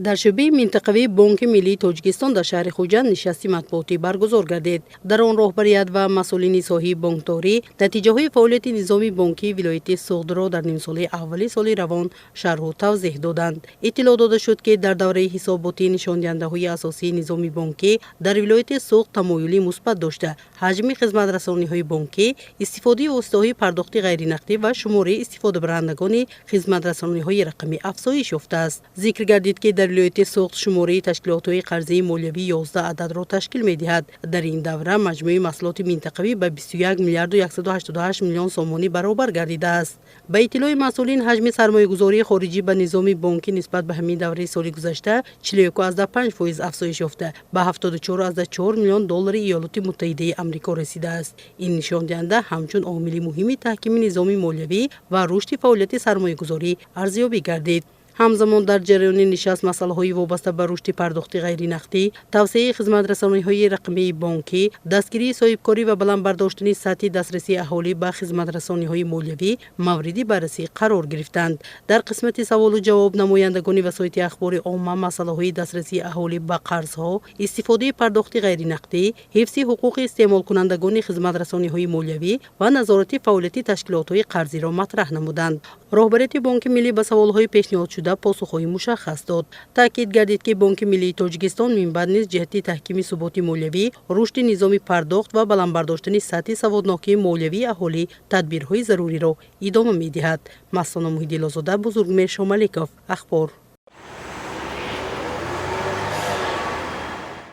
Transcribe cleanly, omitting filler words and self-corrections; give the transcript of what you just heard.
در شعبه منطقوی بانک ملی تاجیکستان در شهر خوجند نشستی مطبوعاتی برگزار گردید. در آن رهبریت و مسئولین ساحه بانکداری نتیجه‌های فعالیت نظام بانکی ولایت سوخت را در نیم سال اول سال روان شرح و توضیح دادند. اطلاع داده شد که در دوره حساباتی نشانده‌های اساسی نظام بانکی در ولایت سوخت تمایلی مثبت داشته، حجم خدمت رسانی‌های بانکی، استفاده اوستایی پرداخت غیر نقدی و شماره استفاده برندگان خدمت رسانی‌های رقمی افزایش یافته است. ذکر گردید که در ولایت سوخت شماره تشکیلات‌های قرضه مالیوی 11 عدد را تشکیل می‌دهد. در این دوره مجموع محصولات منطقوی به 21 میلیارد و 188 میلیون سومانی برابر گردیده است. به اطلاع مسئولین حجم سرمایه‌گذاری خارجی به نظام بانکی نسبت به همین دوره سال گذشته 41.5% افزایش یافته به 74.4 میلیون دلار ایالات متحده آمریکا رسیده است. این نشان دهنده همچون عامل مهمی تحکیم نظام مالیوی و رشد فعالیت سرمایه‌گذاری ارزیابی گردید. همزمان در جریان نشست مسائل وابسته به رشد پرداخت غیر نقدی، توسعه خدمت رسانی‌های رقمی بانکی، دستگیری صاحبکاری و بلند برداشتن سطح دسترسی اهالی به خدمت رسانی‌های مالیوی مورد بررسی قرار گرفتند. در قسمت سوال و جواب نمایندگان وسایط اخبار عامه مسائل دسترسی اهالی به قرض‌ها، استفاده پرداخت غیر نقدی، حفظ حقوق استعمال کنندگان خدمت رسانی‌های مالیوی و نظارت فعالیت تشکیلات‌های قرضی را مطرح نمودند. رهبریت بانک ملی به سوال‌های پیشنهاد شده پاسخ‌های مشخص داد. تاکید گردید که بانک ملی تاجیکستان منبع نیز جهت تحکیم ثبات مالیوی، رشد نظام پرداخت و بلند برداشتن سطح سوادناکی مالیوی اهالی تدبیرهای ضروری را ادامه می‌دهد. مستانه محیدی لازاده، بزرگمیر شاملیکوف، اخبار.